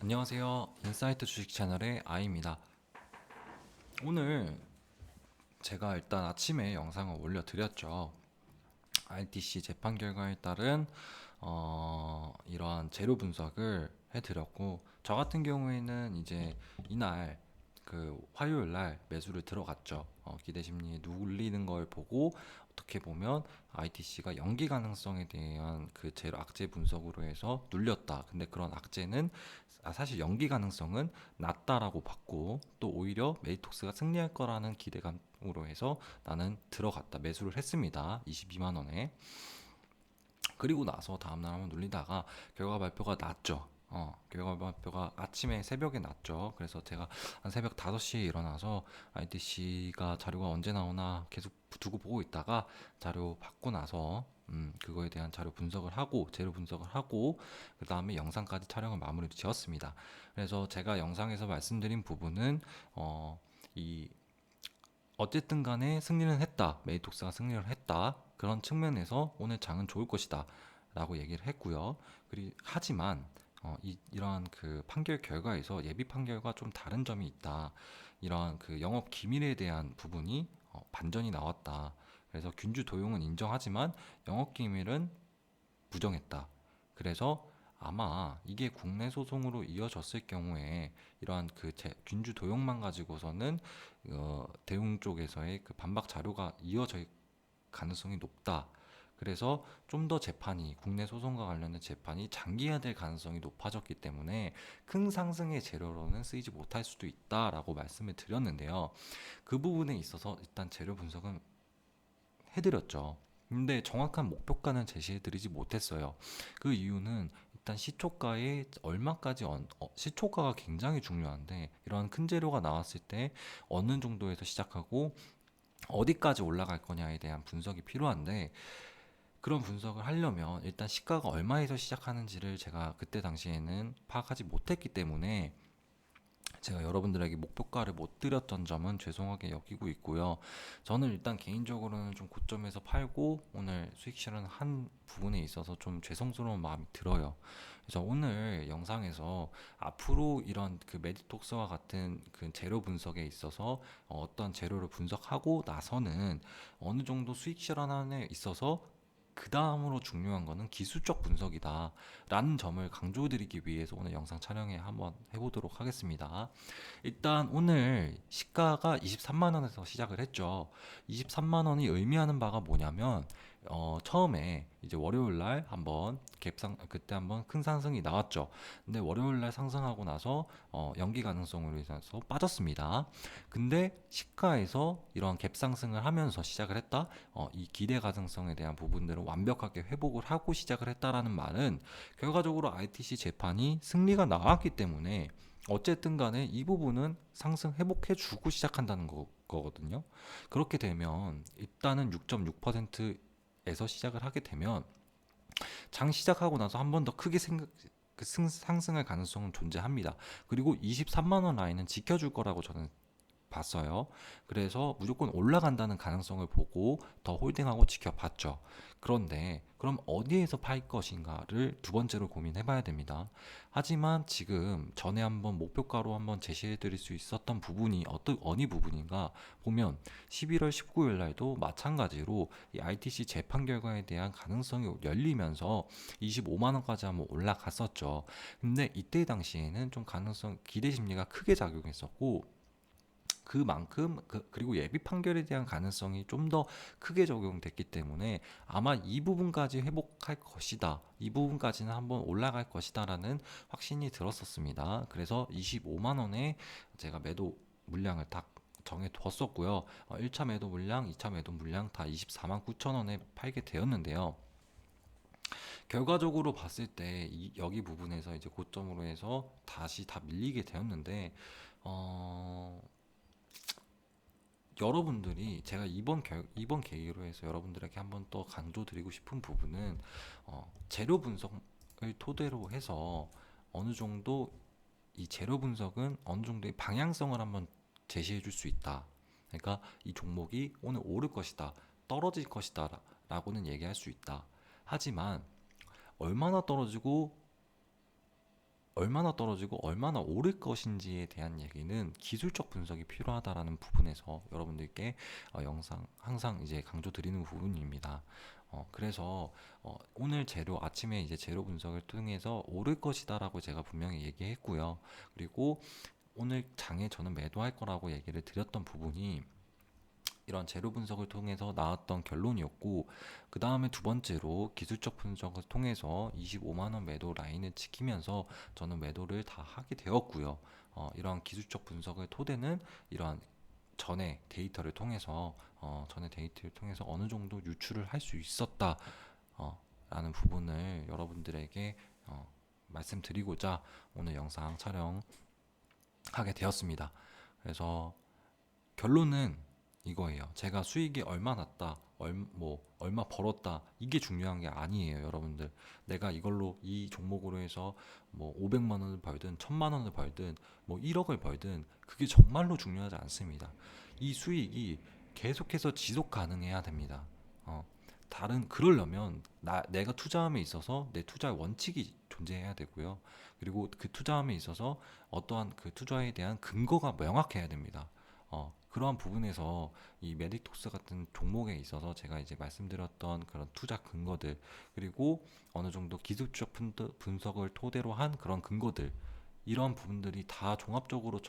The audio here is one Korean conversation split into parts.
안녕하세요. 인사이트 주식 채널의 아이입니다. 오늘 제가 일단 아침에 영상을 올려드렸죠. ITC 재판 결과에 따른 이러한 재료 분석을 해드렸고, 저 같은 경우에는 이제 이날 그 화요일 날 매수를 들어갔죠. 기대 심리에 눌리는 걸 보고 어떻게 보면 ITC가 연기 가능성에 대한 그 재료 악재 분석으로 해서 눌렸다. 근데 그런 악재는 사실 연기 가능성은 낮다라고 봤고, 또 오히려 메이톡스가 승리할 거라는 기대감으로 해서 나는 들어갔다 매수를 했습니다. 22만 원에. 그리고 나서 다음날 한번 눌리다가 결과 발표가 났죠. 결과 발표가 아침에 새벽에 났죠. 그래서 제가 한 새벽 5시에 일어나서 ITC가 자료가 언제 나오나 계속 두고 보고 있다가 자료 받고 나서 그거에 대한 자료 분석을 하고 재료 분석을 하고 그 다음에 영상까지 촬영을 마무리 지었습니다. 그래서 제가 영상에서 말씀드린 부분은 이 어쨌든 간에 승리는 했다. 메이톡스가 승리를 했다. 그런 측면에서 오늘 장은 좋을 것이다. 라고 얘기를 했고요. 하지만 이러한 그 판결 결과에서 예비 판결과 좀 다른 점이 있다. 이러한 그 영업 기밀에 대한 부분이 반전이 나왔다. 그래서 균주 도용은 인정하지만 영업 기밀은 부정했다. 그래서 아마 이게 국내 소송으로 이어졌을 경우에 이러한 그 균주 도용만 가지고서는 대웅 쪽에서의 그 반박 자료가 이어질 가능성이 높다. 그래서 좀 더 재판이 국내 소송과 관련된 재판이 장기화될 가능성이 높아졌기 때문에 큰 상승의 재료로는 쓰이지 못할 수도 있다라고 말씀을 드렸는데요. 그 부분에 있어서 일단 재료 분석은 해드렸죠. 근데 정확한 목표가는 제시해드리지 못했어요. 그 이유는 일단 시초가에 얼마까지 시초가가 굉장히 중요한데 이러한 큰 재료가 나왔을 때 어느 정도에서 시작하고 어디까지 올라갈 거냐에 대한 분석이 필요한데 그런 분석을 하려면 일단 시가가 얼마에서 시작하는지를 제가 그때 당시에는 파악하지 못했기 때문에 제가 여러분들에게 목표가를 못 드렸던 점은 죄송하게 여기고 있고요. 저는 일단 개인적으로는 좀 고점에서 팔고 오늘 수익 실현한 부분에 있어서 좀 죄송스러운 마음이 들어요. 그래서 오늘 영상에서 앞으로 이런 그 메디톡스와 같은 그 재료 분석에 있어서 어떤 재료를 분석하고 나서는 어느 정도 수익 실현에 있어서 그 다음으로 중요한 거는 기술적 분석이다 라는 점을 강조드리기 위해서 오늘 영상 촬영에 한번 해보도록 하겠습니다. 일단 오늘 시가가 23만 원에서 시작을 했죠. 23만 원이 의미하는 바가 뭐냐면 처음에 이제 월요일 날 한번 갭상 그때 한번 큰 상승이 나왔죠. 근데 월요일 날 상승하고 나서 연기 가능성으로 인해서 빠졌습니다. 근데 시가에서 이런 갭 상승을 하면서 시작을 했다. 이 기대 가능성에 대한 부분들을 완벽하게 회복을 하고 시작을 했다라는 말은 결과적으로 ITC 재판이 승리가 나왔기 때문에 어쨌든 간에 이 부분은 상승 회복해 주고 시작한다는 거거든요. 그렇게 되면 일단은 6.6%에서 시작을 하게 되면 장 시작하고 나서 한 번 더 크게 상승할 가능성은 존재합니다. 그리고 23만 원 라인은 지켜줄 거라고 저는 봤어요. 그래서 무조건 올라간다는 가능성을 보고 더 홀딩하고 지켜봤죠. 그런데 그럼 어디에서 팔 것인가를 두 번째로 고민해 봐야 됩니다. 하지만 지금 전에 한번 목표가로 한번 제시해 드릴 수 있었던 부분이 어느 부분인가 보면 11월 19일 날도 마찬가지로 이 ITC 재판 결과에 대한 가능성이 열리면서 25만 원까지 한번 올라갔었죠. 근데 이때 당시에는 좀 가능성 기대 심리가 크게 작용했었고 그만큼 그리고 예비 판결에 대한 가능성이 좀 더 크게 적용됐기 때문에 아마 이 부분까지 회복할 것이다. 이 부분까지는 한번 올라갈 것이다라는 확신이 들었었습니다. 그래서 25만 원에 제가 매도 물량을 딱 정해 두었었고요. 1차 매도 물량, 2차 매도 물량 다 24만 9천 원에 팔게 되었는데요. 결과적으로 봤을 때 여기 부분에서 이제 고점으로 해서 다시 다 밀리게 되었는데 어, 여러분들이 제가 이번 계기로 해서 여러분들에게 한번 또 강조드리고 싶은 부분은 재료 분석을 토대로 해서 어느 정도 이 재료 분석은 어느 정도의 방향성을 한번 제시해 줄 수 있다. 그러니까 이 종목이 오늘 오를 것이다, 떨어질 것이다 라고는 얘기할 수 있다. 하지만 얼마나 떨어지고 얼마나 떨어지고 얼마나 오를 것인지에 대한 얘기는 기술적 분석이 필요하다라는 부분에서 여러분들께 영상 항상 이제 강조드리는 부분입니다. 그래서 오늘 재료 아침에 이제 재료 분석을 통해서 오를 것이다라고 제가 분명히 얘기했고요. 그리고 오늘 장에 저는 매도할 거라고 얘기를 드렸던 부분이 이런 재료 분석을 통해서 나왔던 결론이었고, 그 다음에 두 번째로 기술적 분석을 통해서 25만 원 매도 라인을 지키면서 저는 매도를 다 하게 되었고요. 이러한 기술적 분석을 토대는 이러한 전의 데이터를 통해서 어느 정도 유출을 할 수 있었다 라는 부분을 여러분들에게 말씀드리고자 오늘 영상 촬영하게 되었습니다. 그래서 결론은 이거예요. 제가 수익이 얼마 났다, 얼마 벌었다, 이게 중요한 게 아니에요, 여러분들. 내가 이걸로 이 종목으로 해서 뭐 500만 원을 벌든 1000만 원을 벌든 뭐 1억을 벌든 그게 정말로 중요하지 않습니다. 이 수익이 계속해서 지속 가능해야 됩니다. 어, 그러려면 내가 투자함에 있어서 내 투자의 원칙이 존재해야 되고요. 그리고 그 투자함에 있어서 어떠한 그 투자에 대한 근거가 명확해야 됩니다. 그러한 부분에서 이 메디톡스 같은 종목에 있어서 제가 이제 말씀드렸던 그런 투자 근거들, 그리고 어느 정도 기술적 분석을 토대로 한 그런 근거들, 이런 부분들이 다 종합적으로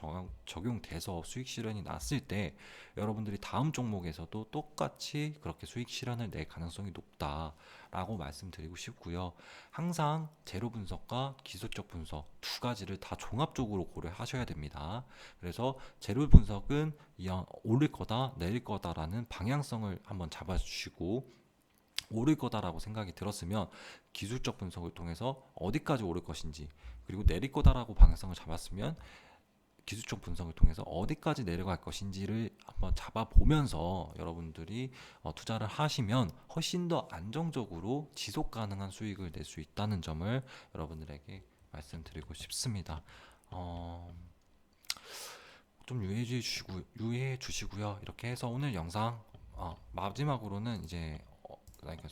적용돼서 수익 실현이 났을 때 여러분들이 다음 종목에서도 똑같이 그렇게 수익 실현을 낼 가능성이 높다라고 말씀드리고 싶고요. 항상 재료 분석과 기술적 분석 두 가지를 다 종합적으로 고려하셔야 됩니다. 그래서 재료 분석은 오를 거다, 내릴 거다라는 방향성을 한번 잡아주시고, 오를 거다라고 생각이 들었으면 기술적 분석을 통해서 어디까지 오를 것인지, 그리고 내릴 거다라고 방향성을 잡았으면 기술적 분석을 통해서 어디까지 내려갈 것인지를 한번 잡아보면서 여러분들이 투자를 하시면 훨씬 더 안정적으로 지속 가능한 수익을 낼 수 있다는 점을 여러분들에게 말씀드리고 싶습니다. 좀 유의해 주시고요. 이렇게 해서 오늘 영상 마지막으로는 이제 그러니까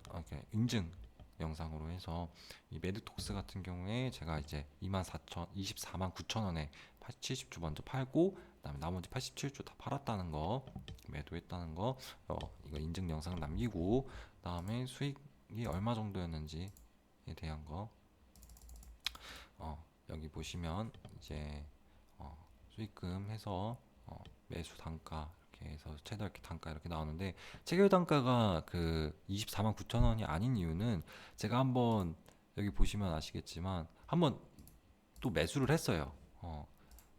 이렇게 인증 영상으로 해서 이 매드톡스 같은 경우에 제가 이제 24만 9천 원에 70주 먼저 팔고, 그다음에 나머지 87주 다 팔았다는 거, 매도했다는 거, 이거 인증 영상 남기고, 그다음에 수익이 얼마 정도였는지에 대한 거 여기 보시면 이제 수익금 해서 매수 단가 이렇게 해서 최다 이렇게 단가 이렇게 나오는데, 체결 단가가 그 24만 9천 원이 아닌 이유는 제가 한번 여기 보시면 아시겠지만 한번 또 매수를 했어요.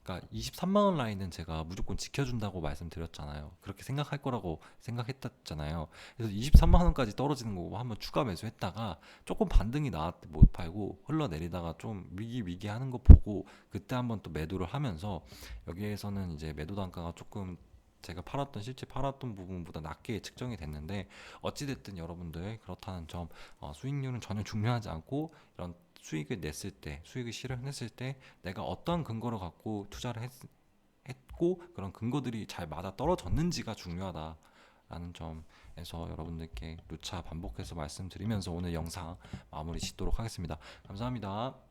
그러니까 23만 원 라인은 제가 무조건 지켜준다고 말씀드렸잖아요. 그렇게 생각할 거라고 생각했잖아요. 그래서 23만 원까지 떨어지는 거고 한번 추가 매수했다가 조금 반등이 나왔을 때 못 팔고 흘러내리다가 좀 위기 하는 거 보고 그때 한번 또 매도를 하면서, 여기에서는 이제 매도 단가가 조금 제가 실제 팔았던 부분보다 낮게 측정이 됐는데, 어찌됐든 여러분들 그렇다는 점, 수익률은 전혀 중요하지 않고 이런 수익을 실현했을 때 내가 어떤 근거를 갖고 투자를 했고 그런 근거들이 잘 맞아 떨어졌는지가 중요하다라는 점에서 여러분들께 누차 반복해서 말씀드리면서 오늘 영상 마무리 짓도록 하겠습니다. 감사합니다.